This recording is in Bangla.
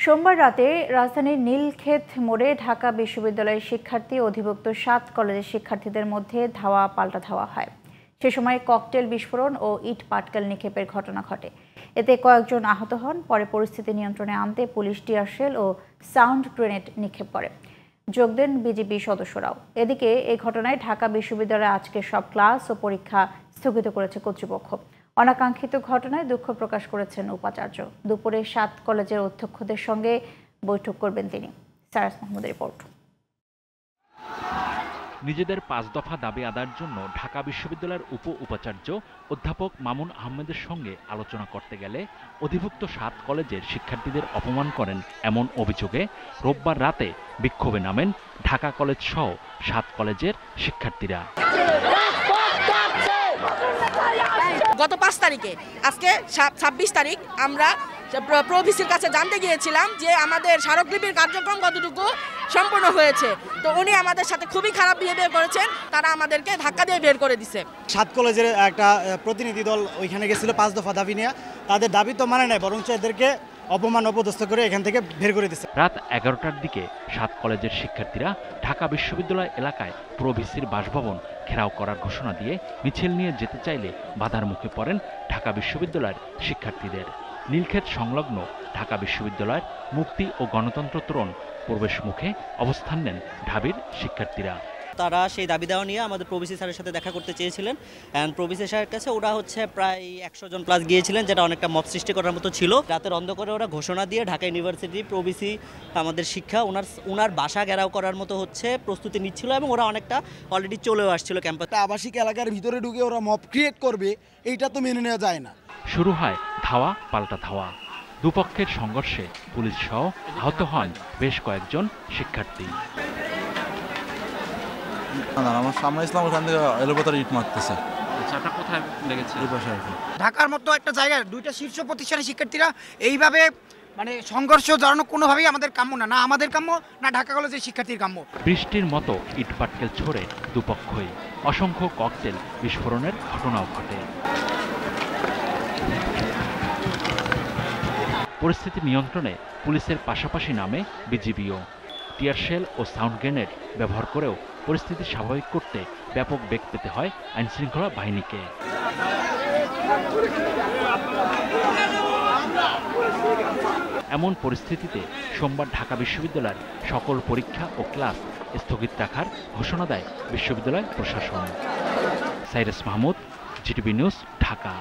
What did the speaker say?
সোমবার রাতে রাজধানীর নীলক্ষেত মোড়ে ঢাকা বিশ্ববিদ্যালয়ের শিক্ষার্থী অধিভুক্ত ৭ কলেজের শিক্ষার্থীদের মধ্যে ধাওয়া পাল্টা ধাওয়া হয়। সে সময় ককটেল বিস্ফোরণ ও ইট পাটকেল নিক্ষেপের ঘটনা ঘটে। এতে কয়েকজন আহত হন। পরে পরিস্থিতি নিয়ন্ত্রণে আনতে পুলিশ টিয়ারশেল ও সাউন্ড গ্রেনেড নিক্ষেপ করে। যোগ দেন বিজিবি সদস্যরাও। এদিকে এই ঘটনায় ঢাকা বিশ্ববিদ্যালয়ে আজকে সব ক্লাস ও পরীক্ষা স্থগিত করেছে কর্তৃপক্ষ। অনাকাঙ্ক্ষিত ঘটনায় দুঃখ প্রকাশ করেছেন উপাচার্য। দুপুরে ৭ কলেজের অধ্যক্ষদের সঙ্গে বৈঠক করবেন তিনি। সারাস মাহমুদের রিপোর্ট। নিজেদের ৫ দফা দাবি আদায়ের জন্য ঢাকা বিশ্ববিদ্যালয়ের উপাচার্য অধ্যাপক মামুন আহমেদের সঙ্গে আলোচনা করতে গেলে অধিভুক্ত ৭ কলেজের শিক্ষার্থীদের অপমান করেন এমন অভিযোগে রোববার রাতে বিক্ষোভে নামেন ঢাকা কলেজ সহ ৭ কলেজের শিক্ষার্থীরা। গত ৫ তারিখে, আজকে ২৬ তারিখ, আমরা প্রভিসির কাছে জানতে গিয়েছিলাম যে আমাদের স্মারকলিপির কার্যক্রম কতটুকু সম্পন্ন হয়েছে। তো উনি আমাদের সাথে খুবই খারাপ বিহেভিয়ার করেছেন। তারা আমাদেরকে ধাক্কা দিয়ে বের করে দিছে। ৭ কলেজের একটা প্রতিনিধি দল ওইখানে গেছিল ৫ দফা দাবি নিয়ে। তাদের দাবি তো মানে নেয়, বরঞ্চ এদেরকে অপমান অপদস্থ করে এখান থেকে বের করে দিচ্ছে। রাত ১১টার দিকে ৭ কলেজের শিক্ষার্থীরা ঢাকা বিশ্ববিদ্যালয় এলাকায় প্রভিসির বাসভবন ঘেরাও করার ঘোষণা দিয়ে মিছিল নিয়ে যেতে চাইলে বাধার মুখে পড়েন ঢাকা বিশ্ববিদ্যালয়ের শিক্ষার্থীদের। নীলক্ষেত সংলগ্ন ঢাকা বিশ্ববিদ্যালয়ের মুক্তি ও গণতন্ত্র তোরণ প্রবেশ মুখে অবস্থান নেন ঢাবির শিক্ষার্থীরা। তারা সেই দাবি দেওয়া নিয়ে আমাদের প্রভিসি স্যারের সাথে দেখা করতে চেয়েছিলেন। অ্যান্ড প্রভিসি স্যারের কাছে ওরা প্রায় ১০০ জন প্লাস গিয়েছিলেন, যেটা অনেকটা মব সৃষ্টি করার মতো ছিল। রাতের অন্ধকারে ওরা ঘোষণা দিয়ে ঢাকা ইউনিভার্সিটি প্রভিসি আমাদের শিক্ষা ওনার বাসা ঘেরাও করার মতো প্রস্তুতি নিচ্ছিল, এবং ওরা অনেকটা অলরেডি চলেও আসছিল ক্যাম্পাসে। আবাসিক এলাকার ভিতরে ঢুকে ওরা মব ক্রিয়েট করবে, এইটা তো মেনে নেওয়া যায় না। শুরু হয় ধাওয়া পাল্টা ধাওয়া। দুপক্ষের সংঘর্ষে পুলিশ সহ আহত হন বেশ কয়েকজন শিক্ষার্থী। আমার সামনে ইসলাম ওখান থেকে এলোপাতাড়ি ইট মারতেছে। আপনার কোথায় লেগেছে? ঢাকার মতো একটা জায়গায় দুইটা শীর্ষ প্রতিষ্ঠানের শিক্ষার্থীরা এইভাবে সংঘর্ষ জড়ানো কোনোভাবেই আমাদের কাম্য না, না আমাদের কাম্য, না ঢাকা কলেজের শিক্ষার্থীর কাম্য। বৃষ্টির মতো ইটপাটকেল ছোড়ে দুপক্ষই। অসংখ্য ককটেল বিস্ফোরণের ঘটনাও ঘটে। পরিস্থিতি নিয়ন্ত্রণে পুলিশের পাশাপাশি নামে বিজিবিও। টিয়ারশেল ও সাউন্ড গ্রেনেড ব্যবহার করেও পরিস্থিতি স্বাভাবিক করতে ব্যাপক বেগ পেতে হয় আইনশৃঙ্খলা বাহিনীকে। এমন পরিস্থিতিতে সোমবার ঢাকা বিশ্ববিদ্যালয়ের সকল পরীক্ষা ও ক্লাস স্থগিত রাখার ঘোষণা দেয় বিশ্ববিদ্যালয় প্রশাসন। Cyrus Mahmud, GTV news, Dhaka.